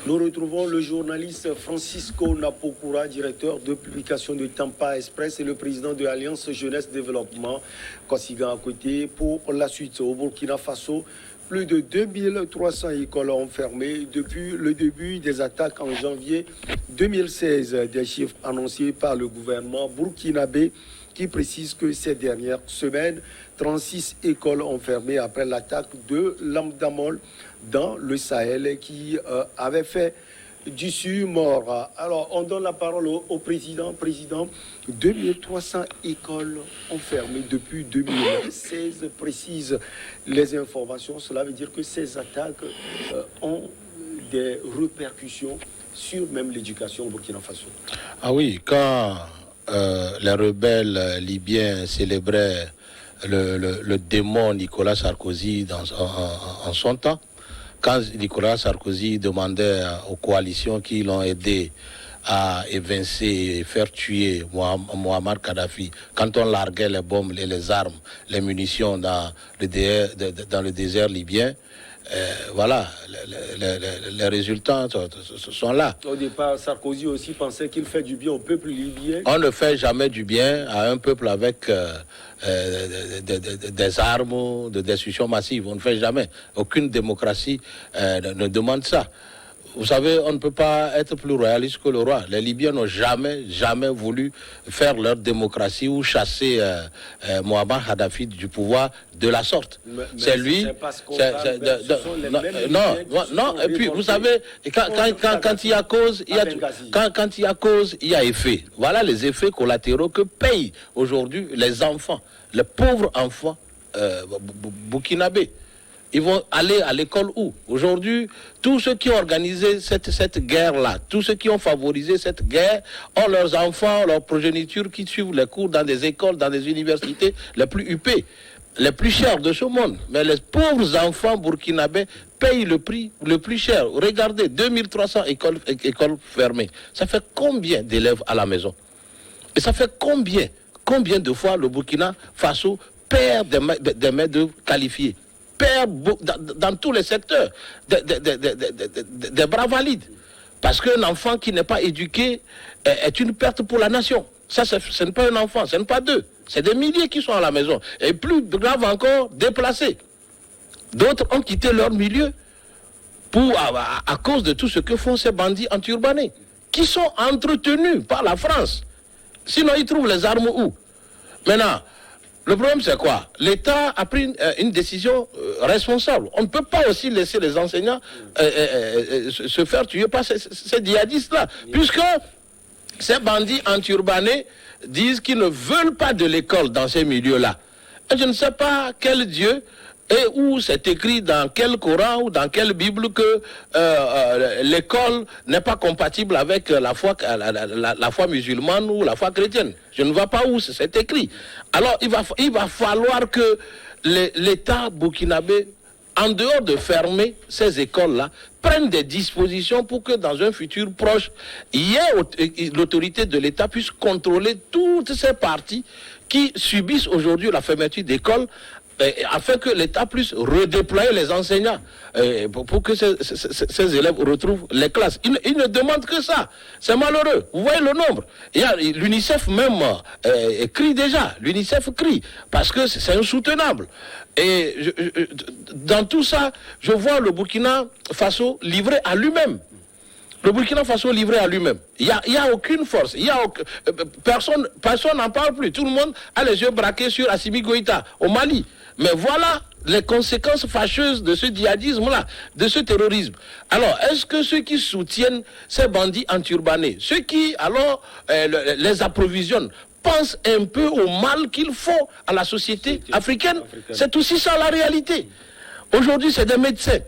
Nous retrouvons le journaliste Francisco Napokura, directeur de publication de Tampa Express, et le président de l'Alliance Jeunesse Développement, Kosigan à côté. Pour la suite, au Burkina Faso, plus de 2300 écoles ont fermé depuis le début des attaques en janvier 2016. Des chiffres annoncés par le gouvernement burkinabé qui précise que ces dernières semaines, 36 écoles ont fermé après l'attaque de l'Amdamol dans le Sahel qui avait fait 18 morts. Alors, on donne la parole au président. Président, 2300 écoles ont fermé depuis 2016, précise les informations. Cela veut dire que ces attaques ont des répercussions sur même l'éducation au Burkina Faso. Ah oui, quand les rebelles libyens célébraient le démon Nicolas Sarkozy en son temps, quand Nicolas Sarkozy demandait aux coalitions qui l'ont aidé à évincer et faire tuer Muammar Kadhafi, quand on larguait les bombes et les armes, les munitions dans le désert libyen, voilà, les résultats sont là. Au départ, Sarkozy aussi pensait qu'il fait du bien au peuple libyen. On ne fait jamais du bien à un peuple avec des armes, de destruction massive. On ne fait jamais. Aucune démocratie ne demande ça. Vous savez, on ne peut pas être plus royaliste que le roi. Les Libyens n'ont jamais voulu faire leur démocratie ou chasser Muammar Kadhafi du pouvoir de la sorte. C'est lui. Non. Et puis, vous savez, quand il y a cause, quand il y a cause, il y a effet. Voilà les effets collatéraux que payent aujourd'hui les enfants, les pauvres enfants burkinabés. Ils vont aller à l'école où? Aujourd'hui, tous ceux qui ont organisé cette guerre-là, tous ceux qui ont favorisé cette guerre, ont leurs enfants, leurs progénitures qui suivent les cours dans des écoles, dans des universités les plus huppées, les plus chères de ce monde. Mais les pauvres enfants burkinabés payent le prix le plus cher. Regardez, 2300 écoles fermées. Ça fait combien d'élèves à la maison? Et ça fait combien de fois le Burkina Faso perd des main-d'œuvre qualifiés? Perd dans tous les secteurs des bras valides. Parce qu'un enfant qui n'est pas éduqué est une perte pour la nation. Ça, ce n'est pas un enfant, ce n'est pas deux. C'est des milliers qui sont à la maison. Et plus grave encore, déplacés. D'autres ont quitté leur milieu à cause de tout ce que font ces bandits anti-urbanés, qui sont entretenus par la France. Sinon, ils trouvent les armes où? Maintenant, le problème, c'est quoi? L'État a pris une décision responsable. On ne peut pas aussi laisser les enseignants se faire tuer par ces djihadistes-là. Puisque ces bandits anti-urbanés disent qu'ils ne veulent pas de l'école dans ces milieux-là. Et je ne sais pas quel Dieu et où c'est écrit dans quel Coran ou dans quelle Bible que l'école n'est pas compatible avec la foi musulmane ou la foi chrétienne. Je ne vois pas où c'est écrit. Alors il va falloir que l'État burkinabé, en dehors de fermer ces écoles-là, prenne des dispositions pour que dans un futur proche, l'autorité de l'État puisse contrôler toutes ces parties qui subissent aujourd'hui la fermeture d'écoles, afin que l'État puisse redéployer les enseignants pour que ces élèves retrouvent les classes. Ils ne demandent que ça. C'est malheureux. Vous voyez le nombre. L'UNICEF même crie déjà. L'UNICEF crie parce que c'est insoutenable. Et dans tout ça, je vois le Burkina Faso livré à lui-même. Le Burkina Faso livré à lui-même. Il n'y a aucune force. Personne n'en parle plus. Tout le monde a les yeux braqués sur Assimi Goïta au Mali. Mais voilà les conséquences fâcheuses de ce djihadisme-là, de ce terrorisme. Alors, est-ce que ceux qui soutiennent ces bandits anti-urbanés, ceux qui, alors, les approvisionnent, pensent un peu au mal qu'ils font à la société africaine? C'est aussi ça la réalité. Aujourd'hui, c'est des médecins.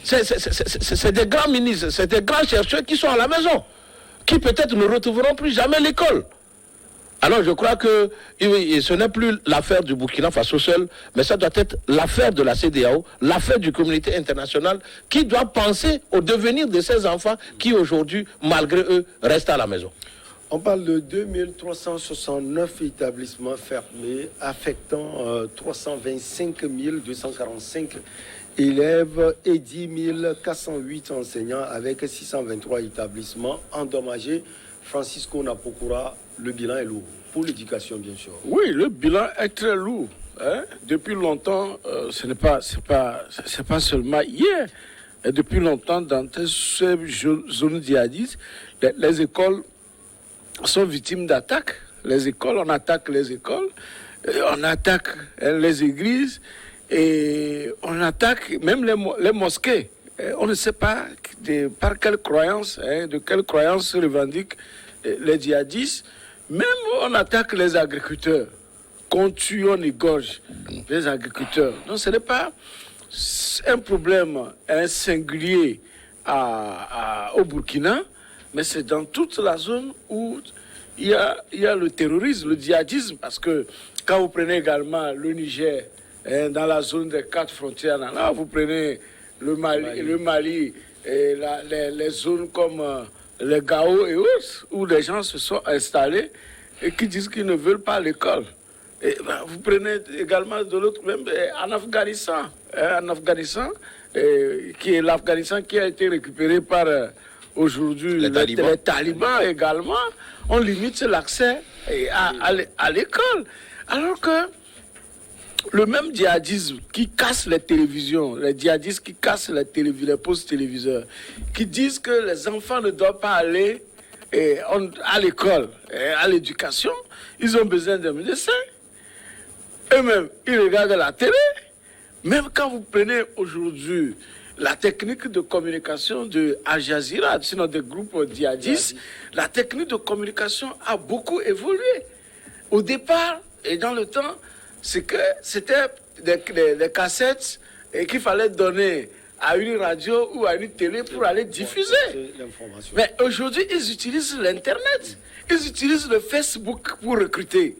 C'est des grands ministres, c'est des grands chercheurs qui sont à la maison, qui peut-être ne retrouveront plus jamais l'école. Alors je crois que ce n'est plus l'affaire du Burkina Faso seul, mais ça doit être l'affaire de la CEDEAO, l'affaire du communauté internationale, qui doit penser au devenir de ces enfants qui aujourd'hui, malgré eux, restent à la maison. On parle de 2369 établissements fermés, affectant 325 245 élèves et 10 408 enseignants avec 623 établissements endommagés. Francisco Napokura, le bilan est lourd. Pour l'éducation, bien sûr. Oui, le bilan est très lourd. Hein? Depuis longtemps, ce n'est pas seulement hier. Et depuis longtemps, dans ces zones djihadistes, les écoles sont victimes d'attaques. Les écoles, on attaque les écoles, on attaque les églises et on attaque même les mosquées. Et on ne sait pas par quelle croyance, de quelle croyance se revendiquent les djihadistes. Même on attaque les agriculteurs. Qu'on tue, on égorge les agriculteurs. Donc ce n'est pas un problème singulier au Burkina, mais c'est dans toute la zone où il y a le terrorisme, le djihadisme, parce que quand vous prenez également le Niger, dans la zone des 4 frontières, là, vous prenez le Mali et les zones comme les Gao et autres, où les gens se sont installés et qui disent qu'ils ne veulent pas l'école. Et vous prenez également de l'autre, même en Afghanistan, qui est l'Afghanistan qui a été récupéré par aujourd'hui les talibans également, on limite l'accès à l'école. Alors que le même djihadisme qui casse les télévisions, les djihadistes qui cassent les postes téléviseurs, qui disent que les enfants ne doivent pas aller à l'école, à l'éducation, ils ont besoin de médecins. Eux-mêmes, ils regardent la télé. Même quand vous prenez aujourd'hui la technique de communication de Al Jazeera, sinon des groupes djihadistes, la technique de communication a beaucoup évolué. Au départ, et dans le temps, c'était des cassettes qu'il fallait donner à une radio ou à une télé pour aller diffuser. Mais aujourd'hui, ils utilisent l'Internet. Ils utilisent le Facebook pour recruter.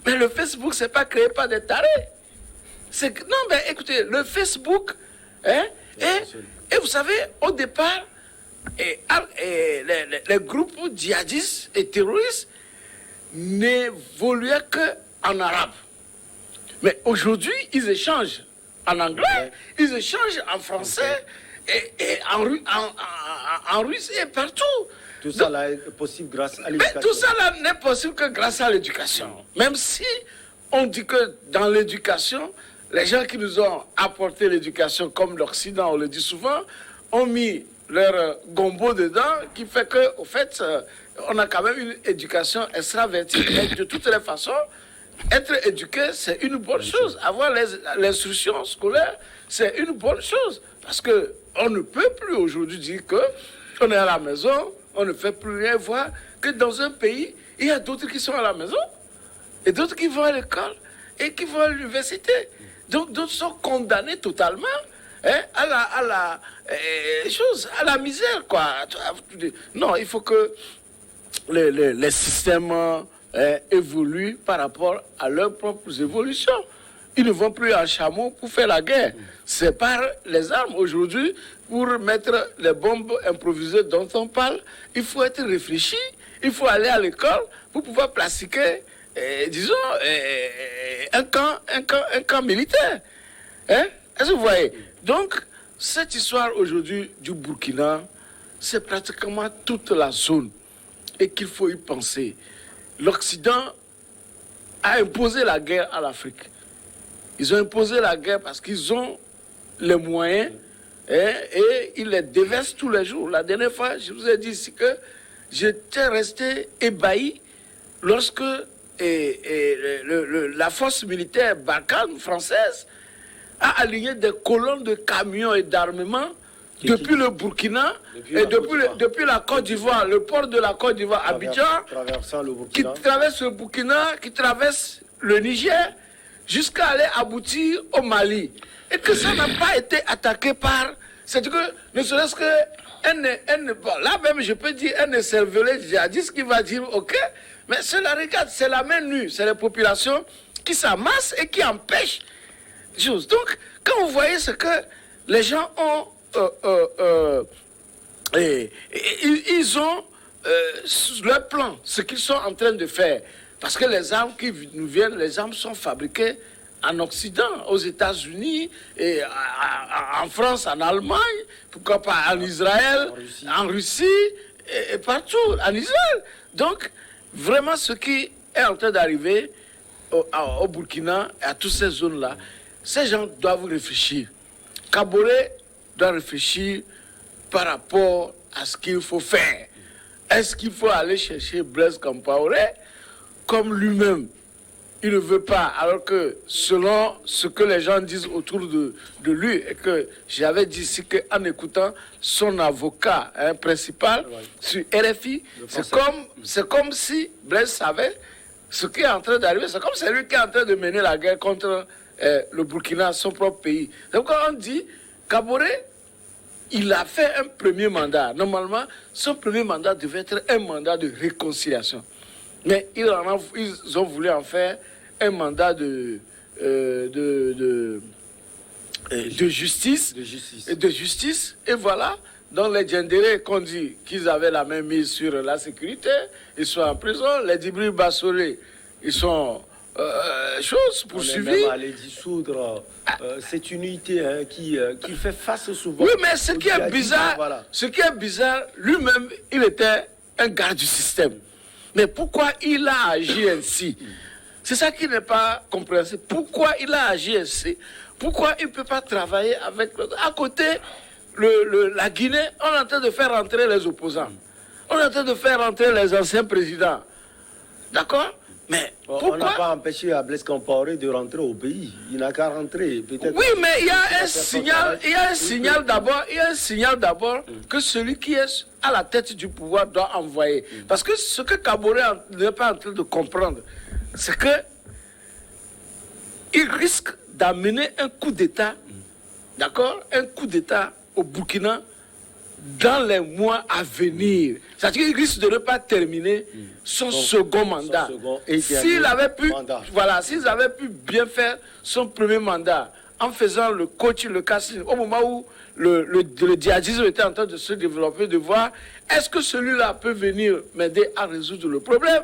Mais le Facebook, ce n'est pas créé par des tarés. Non, mais écoutez, le Facebook, et vous savez, au départ, les groupes djihadistes et terroristes n'évoluaient qu'en arabe. Mais aujourd'hui, ils échangent en anglais, ils échangent en français et en russe et partout. Tout ça là est possible grâce à l'éducation. Mais tout ça là n'est possible que grâce à l'éducation. Même si on dit que dans l'éducation, les gens qui nous ont apporté l'éducation, comme l'Occident, on le dit souvent, ont mis leur gombo dedans, qui fait qu'au fait, on a quand même une éducation extravertie. Mais de toutes les façons, être éduqué, c'est une bonne chose. Avoir l'instruction scolaire, c'est une bonne chose. Parce qu'on ne peut plus aujourd'hui dire qu'on est à la maison, on ne fait plus rien voir, que dans un pays, il y a d'autres qui sont à la maison, et d'autres qui vont à l'école, et qui vont à l'université. Donc d'autres sont condamnés totalement à la misère, quoi. Non, il faut que les systèmes évoluent par rapport à leurs propres évolutions. Ils ne vont plus en chameau pour faire la guerre. C'est par les armes. Aujourd'hui, pour mettre les bombes improvisées dont on parle, il faut être réfléchi, il faut aller à l'école pour pouvoir pratiquer, disons, un camp militaire. Est-ce que vous voyez? Donc, cette histoire aujourd'hui du Burkina, c'est pratiquement toute la zone et qu'il faut y penser. L'Occident a imposé la guerre à l'Afrique. Ils ont imposé la guerre parce qu'ils ont les moyens et ils les déversent tous les jours. La dernière fois, je vous ai dit ici que j'étais resté ébahi lorsque la force militaire Barkhane française a aligné des colonnes de camions et d'armements depuis le Burkina et depuis la Côte d'Ivoire, le port de la Côte d'Ivoire, Abidjan, qui traverse le Burkina, qui traverse le Niger, jusqu'à aller aboutir au Mali. Et que ça n'a pas été attaqué par... C'est-à-dire que, ne serait-ce que... Bon, là même, je peux dire, un cervelé djihadiste qui va dire, ok, mais cela regarde, c'est la main nue, c'est les populations qui s'amassent et qui empêchent les choses. Donc, quand vous voyez ce que les gens ont... ils ont sur leur plan ce qu'ils sont en train de faire. Parce que les armes qui nous viennent, les armes sont fabriquées en Occident, aux États-Unis, et en France, en Allemagne, pourquoi pas en Israël, en Russie, et partout, en Israël. Donc, vraiment, ce qui est en train d'arriver au Burkina et à toutes ces zones-là, ces gens doivent réfléchir. Kaboré doit réfléchir par rapport à ce qu'il faut faire. Est-ce qu'il faut aller chercher Blaise Compaoré comme lui-même? Il ne veut pas, alors que selon ce que les gens disent autour de lui, et que j'avais dit ici qu'en écoutant son avocat principal sur RFI, c'est comme si Blaise savait ce qui est en train d'arriver. C'est comme c'est lui qui est en train de mener la guerre contre le Burkina, son propre pays. Donc quand on dit Kaboré, il a fait un premier mandat. Normalement, son premier mandat devait être un mandat de réconciliation. Mais ils ont voulu en faire un mandat de justice. Et voilà, dans les Djendéré qu'on dit qu'ils avaient la même mise sur la sécurité, ils sont en prison. Les Djibril Bassolé, ils sont poursuivis. On est même allé dissoudre cette unité qui fait face souvent. Oui, mais ce qui est bizarre, lui-même, il était un garde du système. Mais pourquoi il a agi ainsi? C'est ça qui n'est pas compréhensible. Pourquoi il a agi ainsi? Pourquoi il ne peut pas travailler avec... À côté, la Guinée, on est en train de faire rentrer les opposants. On est en train de faire rentrer les anciens présidents. D'accord? Mais pourquoi? On n'a pas empêché à Blaise Compaoré de rentrer au pays. Il n'a qu'à rentrer. Oui, mais il y a un signal d'abord que celui qui est à la tête du pouvoir doit envoyer. Parce que ce que Kaboré n'est pas en train de comprendre, c'est que il risque d'amener un coup d'État, d'accord? Un coup d'État au Burkina dans les mois à venir. C'est-à-dire qu'il risque de ne pas terminer son second mandat. S'ils avaient pu bien faire son premier mandat en faisant le coaching, le casting, au moment où le djihadisme était en train de se développer, de voir est-ce que celui-là peut venir m'aider à résoudre le problème,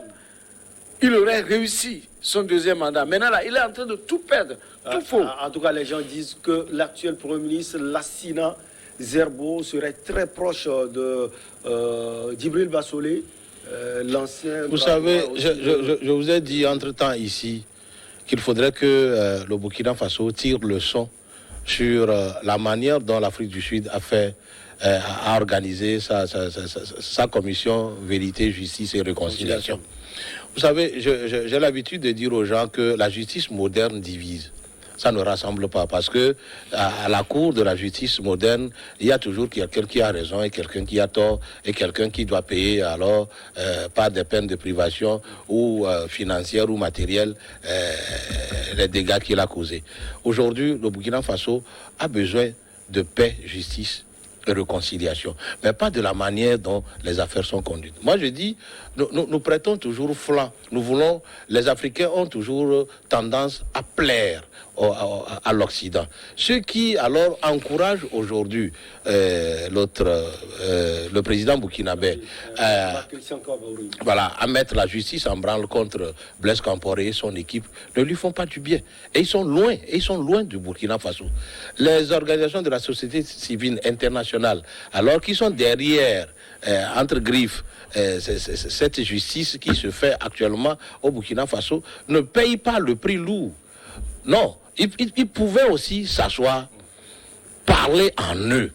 il aurait réussi son deuxième mandat. Maintenant, là, il est en train de tout perdre, tout faux. En tout cas, les gens disent que l'actuel Premier ministre, Lassina Zerbo, serait très proche de Djibril Bassolé, l'ancien... Vous savez, je vous ai dit entre-temps ici qu'il faudrait que le Burkina Faso tire leçon sur la manière dont l'Afrique du Sud a organisé sa commission vérité, justice et réconciliation. Vous savez, j'ai l'habitude de dire aux gens que la justice moderne divise. Ça ne rassemble pas, parce que à la cour de la justice moderne, il y a toujours quelqu'un qui a raison et quelqu'un qui a tort, et quelqu'un qui doit payer alors par des peines de privation ou financières ou matérielles les dégâts qu'il a causés. Aujourd'hui, le Burkina Faso a besoin de paix, justice et réconciliation, mais pas de la manière dont les affaires sont conduites. Moi, je dis, nous prêtons toujours flanc. Les Africains ont toujours tendance à plaire à l'Occident. Ce qui, alors, encourage aujourd'hui le président burkinabé à mettre la justice en branle contre Blaise Compaoré et son équipe, ne lui font pas du bien. Et ils sont loin du Burkina Faso. Les organisations de la société civile internationale, alors qu'ils sont derrière, entre griffes, cette justice qui se fait actuellement au Burkina Faso, ne payent pas le prix lourd. Non, ils pouvaient aussi s'asseoir, parler en eux.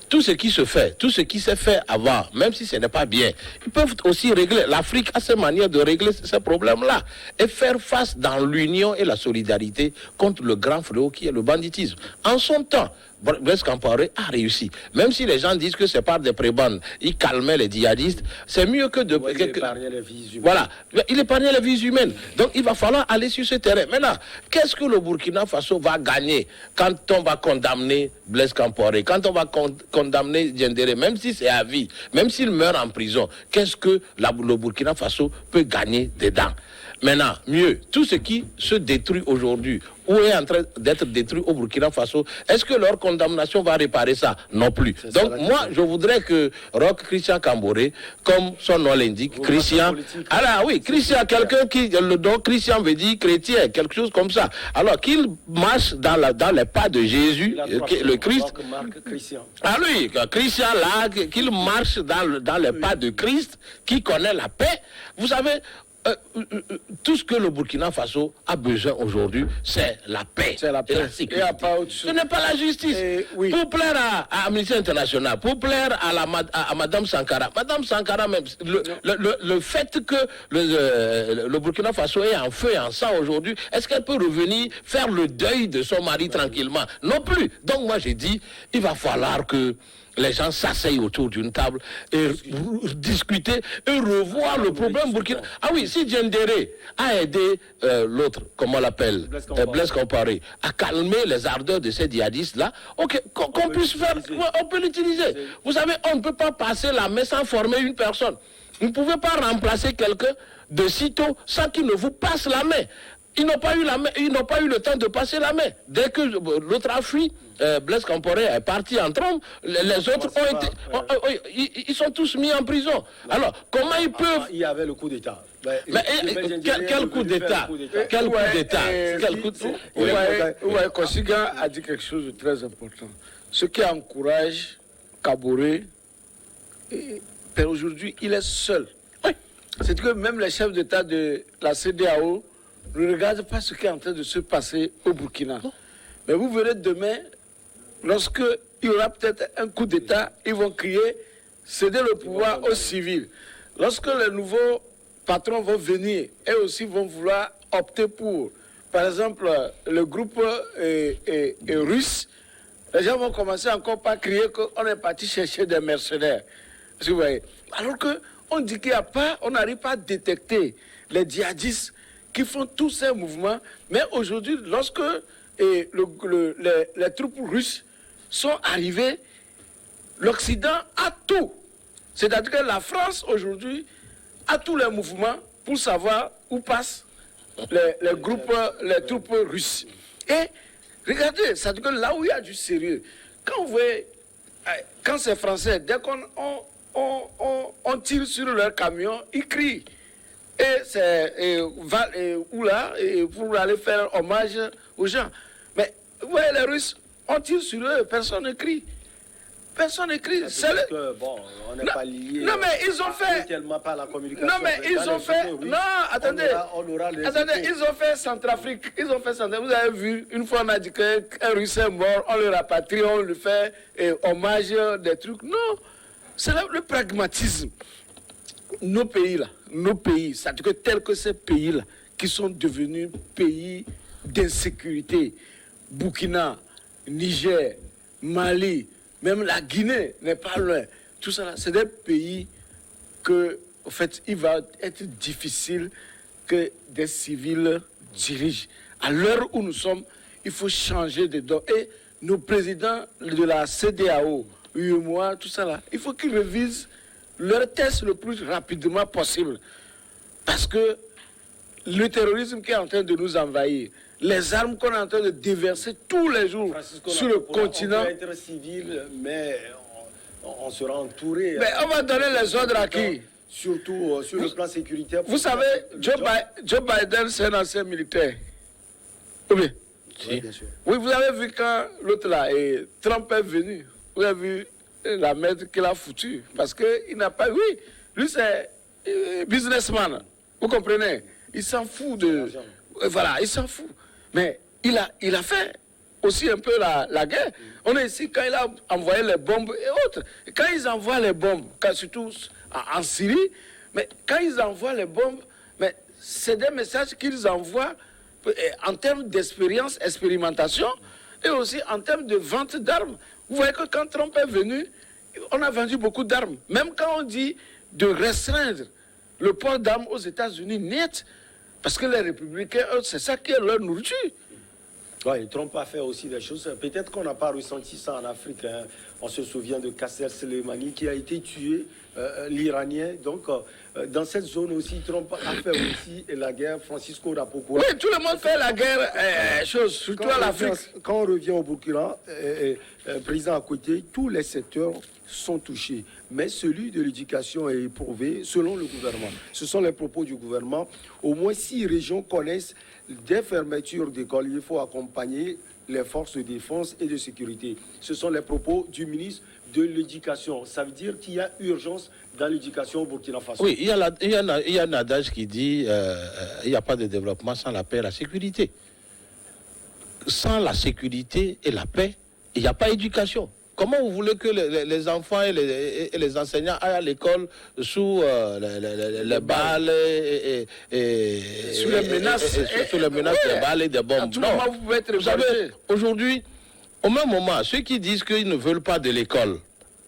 Tout ce qui se fait, tout ce qui s'est fait avant, même si ce n'est pas bien, ils peuvent aussi régler. L'Afrique a ses manières de régler ces problèmes-là et faire face dans l'union et la solidarité contre le grand fléau qui est le banditisme. En son temps, Blaise Compaoré a réussi. Même si les gens disent que c'est par des prébendes, il calmait les djihadistes, c'est mieux que de... il épargnait les vies humaines. Voilà, il épargnait les vies humaines. Donc il va falloir aller sur ce terrain. Maintenant, qu'est-ce que le Burkina Faso va gagner quand on va condamner Blaise Compaoré, quand on va condamner Djendéré, même si c'est à vie, même s'il meurt en prison, qu'est-ce que le Burkina Faso peut gagner dedans? Maintenant, mieux, tout ce qui se détruit aujourd'hui ou est en train d'être détruit au Burkina Faso, est-ce que leur condamnation va réparer ça? Non plus. Donc moi, je voudrais que Roch Christian Kamboré, comme son nom l'indique, Christian, alors oui, Christian, quelqu'un qui, le nom Christian veut dire chrétien, quelque chose comme ça. Alors qu'il marche dans les pas de Jésus, le Christ. Ah oui, Christian là, qu'il marche dans les pas de Christ, qui connaît la paix. Vous savez, tout ce que le Burkina Faso a besoin aujourd'hui, c'est la paix. C'est la paix. Et la sécurité. Ce n'est pas la justice. Oui. Pour plaire à Amnesty International, pour plaire à Madame Sankara. Madame Sankara, même, le fait que le Burkina Faso est en feu et en sang aujourd'hui, est-ce qu'elle peut revenir faire le deuil de son mari tranquillement? Non plus. Donc moi j'ai dit, il va falloir que les gens s'asseyent autour d'une table et discuter et revoir le problème Burkina. Ah oui, si Djendéré a aidé l'autre, comment on l'appelle, Blaise Compaoré, à calmer les ardeurs de ces djihadistes-là, ok, qu'on puisse faire, on peut l'utiliser. Vous savez, on ne peut pas passer la main sans former une personne. Vous ne pouvez pas remplacer quelqu'un de sitôt sans qu'il ne vous passe la main. Ils n'ont pas eu le temps de passer la main. Dès que l'autre a fui, Blaise Compaoré est parti en trombe, les autres ont été, ils sont tous mis en prison. Alors, comment ils peuvent... Il y avait le coup d'État. Quel coup d'État? Quel coup d'État? Kosiga a dit quelque chose de très important. Ce qui encourage Kaboré, aujourd'hui, il est seul. C'est que même les chefs d'État de la CEDEAO ne regardent pas ce qui est en train de se passer au Burkina. Mais vous verrez demain, lorsque il y aura peut-être un coup d'État, ils vont crier céder le pouvoir aux civils. Lorsque les nouveaux patrons vont venir, eux aussi vont vouloir opter pour, par exemple, le groupe russe, les gens vont commencer encore par crier qu'on est parti chercher des mercenaires. Vous voyez. Alors qu'on dit qu'il n'y a pas, on n'arrive pas à détecter les djihadistes qui font tous ces mouvements. Mais aujourd'hui, lorsque les troupes russes sont arrivées, l'Occident a tout. C'est-à-dire que la France, aujourd'hui, a tous les mouvements pour savoir où passent les troupes russes. Et regardez, c'est-à-dire que là où il y a du sérieux, quand vous voyez, quand c'est français, dès qu'on tire sur leur camion, ils crient. Et c'est pour aller faire hommage aux gens. Mais vous voyez, les Russes, on tire sur eux, personne ne crie. Personne n'écrit. Bon, on n'est pas lié. Non, mais ils ont fait. Tellement pas la communication. Non, mais ils ont fait. Non, attendez. Attendez, ils ont fait Centrafrique. Ils ont fait Centrafrique. Vous avez vu, une fois on a dit qu'un Russe est mort, on le rapatrie, on lui fait hommage, des trucs. Non, c'est le pragmatisme. Nos pays, c'est-à-dire que tels que ces pays-là, qui sont devenus pays d'insécurité, Burkina, Niger, Mali, même la Guinée n'est pas loin. Tout ça, c'est des pays que, en fait, il va être difficile que des civils dirigent. À l'heure où nous sommes, il faut changer de dos. Et nos présidents de la CEDEAO, UEMOA, tout ça là, il faut qu'ils révisent leur test le plus rapidement possible. Parce que le terrorisme qui est en train de nous envahir, les armes qu'on est en train de déverser tous les jours sur le continent. On peut être civil, mais on sera entouré. Mais on va donner les ordres à qui? Surtout sur le plan sécuritaire. Vous savez, Joe Biden, c'est un ancien militaire. Oui, bien sûr. Oui, vous avez vu quand l'autre là, et Trump est venu, vous avez vu la merde qu'il a foutue. Parce qu'il n'a pas. Oui, lui c'est businessman. Vous comprenez? Il s'en fout de. Voilà, il s'en fout. Mais il a fait aussi un peu la guerre. On est ici quand il a envoyé les bombes et autres. Et quand ils envoient les bombes, surtout en Syrie, mais quand ils envoient les bombes, mais c'est des messages qu'ils envoient en termes d'expérience, expérimentation, et aussi en termes de vente d'armes. Vous voyez que quand Trump est venu, on a vendu beaucoup d'armes. Même quand on dit de restreindre le port d'armes aux États-Unis net, parce que les républicains, c'est ça qui est leur nourriture. Oui, Trump a fait aussi des choses. Peut-être qu'on n'a pas ressenti ça en Afrique. Hein. On se souvient de Kasser Soleimani qui a été tué l'Iranien. Donc, dans cette zone aussi, Trump a fait aussi la guerre Francisco Rapoport. Oui, tout le monde fait la guerre, surtout à l'Afrique. Quand on revient au Burkina, président à côté, tous les secteurs sont touchés. Mais celui de l'éducation est éprouvé selon le gouvernement. Ce sont les propos du gouvernement. Au moins 6 régions connaissent des fermetures d'écoles. Il faut accompagner les forces de défense et de sécurité. Ce sont les propos du ministre de l'Éducation. Ça veut dire qu'il y a urgence dans l'éducation au Burkina Faso. Oui, il y a un adage qui dit il n'y a pas de développement sans la paix et la sécurité. Sans la sécurité et la paix, il n'y a pas d'éducation. Comment vous voulez que les enfants et les enseignants aillent à l'école sous les balles et sous les menaces, sous les menaces des balles et des bombes? Non, vous savez, aujourd'hui, au même moment, ceux qui disent qu'ils ne veulent pas de l'école,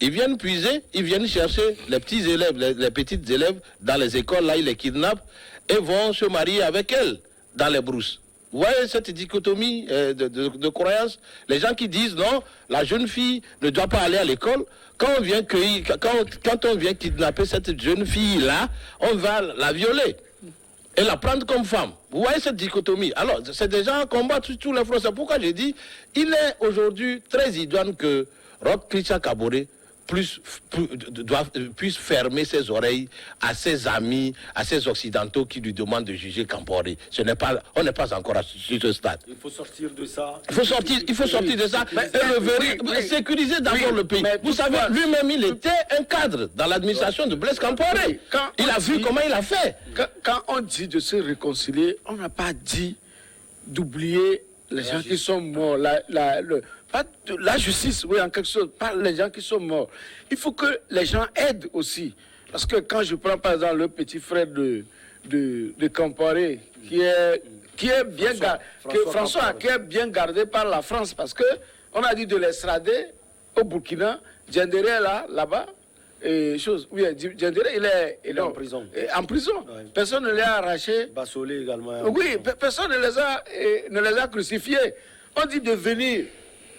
ils viennent puiser, ils viennent chercher les petits élèves, les petites élèves dans les écoles, là, ils les kidnappent et vont se marier avec elles dans les brousses. Vous voyez cette dichotomie de croyance? Les gens qui disent non, la jeune fille ne doit pas aller à l'école. Quand on vient kidnapper cette jeune fille-là, on va la violer et la prendre comme femme. Vous voyez cette dichotomie? Alors, c'est des gens qui combattent tous les fronts. C'est pourquoi j'ai dit, il est aujourd'hui très idoine que Roch Christian Kaboré puisse fermer ses oreilles à ses amis, à ses occidentaux qui lui demandent de juger Kamporé. On n'est pas encore sur ce stade. Il faut sortir de ça. Il faut sortir de ça et sécuriser d'abord le pays. Vous savez, lui-même, il était un cadre dans l'administration de Blaise Kamporé. Il a vu comment il a fait. Quand on dit de se réconcilier, on n'a pas dit d'oublier les gens qui sont morts. Pas de la justice, oui, en quelque sorte, pas les gens qui sont morts. Il faut que les gens aident aussi. Parce que quand je prends par exemple le petit frère de Kamporé, qui est bien gardé, François, qui est bien gardé par la France, parce que on a dit de l'extrader au Burkina, Diendéré est là-bas, et chose. Oui, Diendéré, il est en prison. En prison. Ouais. Personne ne l'a arraché. Bassolé également. Oui, personne ne les a crucifiés. On dit de venir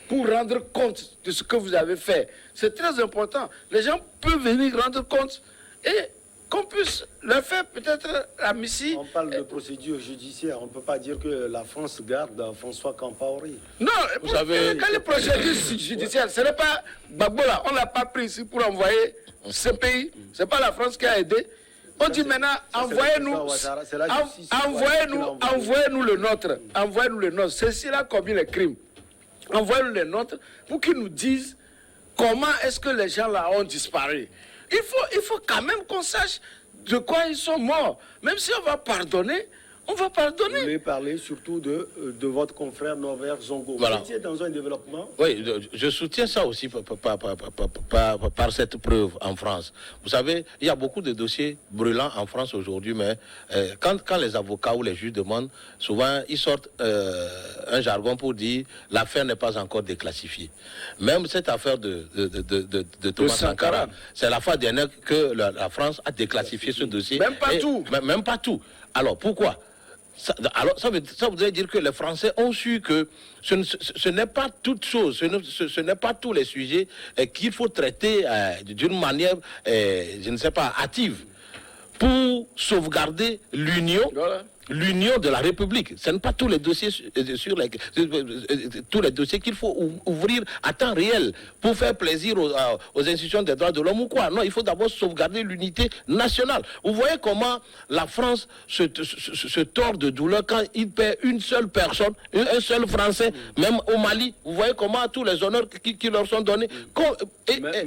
pour rendre compte de ce que vous avez fait. C'est très important. Les gens peuvent venir rendre compte et qu'on puisse leur faire peut-être la mission. On parle de procédure judiciaire. On ne peut pas dire que la France garde François Kamporé. Non, vous savez, quand les procédures judiciaires, ce n'est pas Gbagbo là. On ne l'a pas pris ici pour envoyer ce pays. Ce n'est pas la France qui a aidé. On dit maintenant, envoyez-nous le nôtre. Envoyez-nous le nôtre. Ceci là commis les crimes. Envoyez-nous les nôtres pour qu'ils nous disent comment est-ce que les gens là ont disparu. Il faut quand même qu'on sache de quoi ils sont morts. Même si on va pardonner, on va pardonner. Vous voulez parler surtout de votre confrère Norbert Zongo. Voilà. Vous étiez dans un développement. Oui, je soutiens ça aussi par cette preuve en France. Vous savez, il y a beaucoup de dossiers brûlants en France aujourd'hui, mais quand les avocats ou les juges demandent, souvent ils sortent un jargon pour dire l'affaire n'est pas encore déclassifiée. Même cette affaire de Thomas Sankara, c'est la fois dernière que la France a déclassifié ce dossier. Même pas tout. Même pas tout. Alors pourquoi? Ça voudrait dire que les Français ont su que ce n'est pas toute chose, ce n'est pas tous les sujets qu'il faut traiter d'une manière, je ne sais pas, hâtive, pour sauvegarder l'union. Voilà. L'union de la République. Ce n'est pas tous les dossiers qu'il faut ouvrir à temps réel pour faire plaisir aux institutions des droits de l'homme ou quoi. Non, il faut d'abord sauvegarder l'unité nationale. Vous voyez comment la France se tord de douleur quand il perd une seule personne, un seul Français, même au Mali. Vous voyez comment tous les honneurs qui leur sont donnés.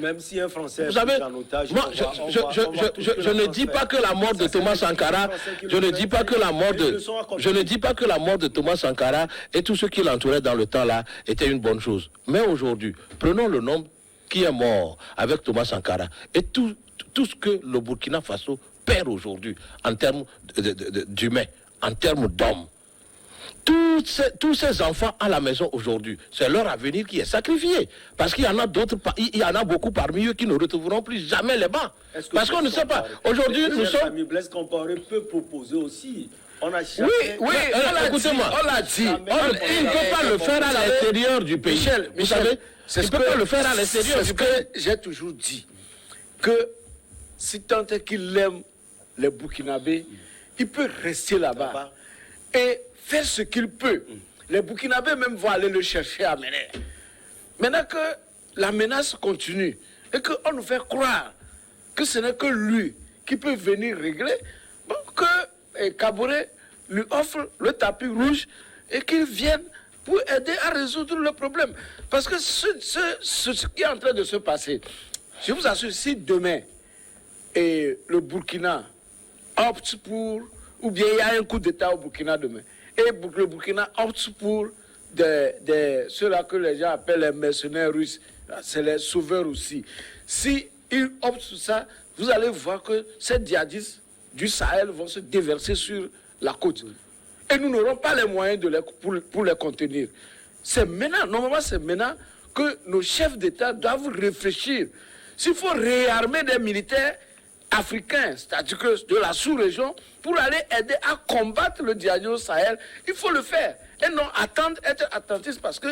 Même si un Français vous savez, en otage, je ne dis pas que la mort de Thomas Sankara, je ne dis pas que la mort de Thomas Sankara et tout ce qui l'entourait dans le temps là était une bonne chose. Mais aujourd'hui, prenons le nombre qui est mort avec Thomas Sankara et tout ce que le Burkina Faso perd aujourd'hui en termes d'humains, en termes d'hommes. Tous ces enfants à la maison aujourd'hui, c'est leur avenir qui est sacrifié. Parce qu'il y en a d'autres, il y en a beaucoup parmi eux qui ne retrouveront plus jamais les bancs. Parce qu'on ne sait pas. Aujourd'hui, nous sommes... Blaise Compaoré peut proposer aussi. Écoutez-moi, on l'a dit. Il ne peut pas le faire à l'extérieur du pays. Michel, vous savez, il ne peut pas le faire à l'extérieur du pays. C'est ce que j'ai toujours dit. Que si tant est qu'il aime les Burkinabés, il peut rester là-bas et faire ce qu'il peut. Les Burkinabés même vont aller le chercher à Ménès. Maintenant que la menace continue et qu'on nous fait croire que ce n'est que lui qui peut venir régler, bon, que Kaboré lui offre le tapis rouge et qu'il vienne pour aider à résoudre le problème. Parce que ce qui est en train de se passer, je vous assure, si demain le Burkina opte pour, ou bien il y a un coup d'État au Burkina demain, et le Burkina opte pour ceux-là que les gens appellent les mercenaires russes, c'est les sauveurs aussi. Si ils optent sur ça, vous allez voir que ces djihadistes du Sahel vont se déverser sur la côte. Et nous n'aurons pas les moyens pour les contenir. C'est maintenant, normalement c'est maintenant que nos chefs d'État doivent réfléchir. S'il faut réarmer des militaires africains, c'est-à-dire que de la sous-région, pour aller aider à combattre le djihadisme au Sahel, il faut le faire. Et non attendre, être attentif parce que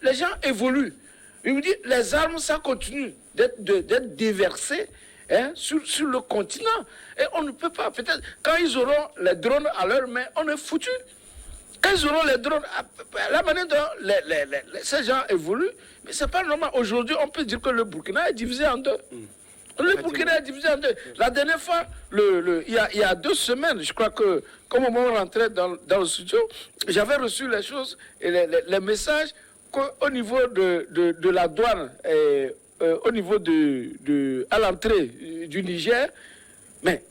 les gens évoluent. Il vous dit, les armes, ça continue d'être déversées sur le continent. Et on ne peut pas, peut-être, quand ils auront les drones à leur main, on est foutu. Quand ils auront les drones, la manière dont ces gens évoluent, mais c'est pas normal. Aujourd'hui, on peut dire que le Burkina est divisé en deux. Le Burkina est divisé en deux. La dernière fois, il y a 2 semaines, je crois que, comme on rentrait dans le studio, j'avais reçu les choses et les messages qu'au niveau de la douane, au niveau à l'entrée du Niger, mais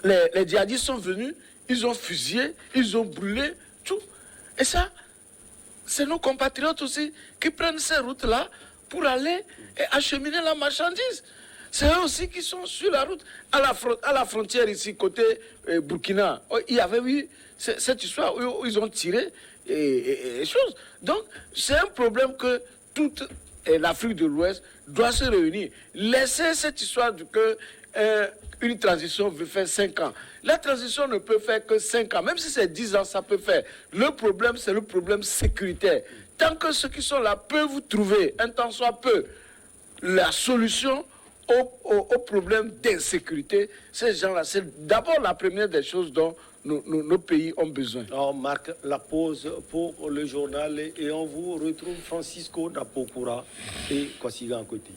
les djihadistes sont venus, ils ont fusillé, ils ont brûlé, tout. Et ça, c'est nos compatriotes aussi qui prennent ces routes-là pour aller et acheminer la marchandise. C'est eux aussi qui sont sur la route. À la frontière ici, côté Burkina, il y avait eu cette histoire où ils ont tiré et choses. Donc, c'est un problème que toute l'Afrique de l'Ouest doit se réunir. Laissez cette histoire que une transition veut faire 5 ans. La transition ne peut faire que 5 ans. Même si c'est 10 ans, ça peut faire. Le problème, c'est le problème sécuritaire. Tant que ceux qui sont là peuvent trouver, un temps soit peu, la solution au problème d'insécurité, ces gens-là, c'est d'abord la première des choses dont nos pays ont besoin. On marque la pause pour le journal et on vous retrouve Francisco Napokura et Kwasiga à côté.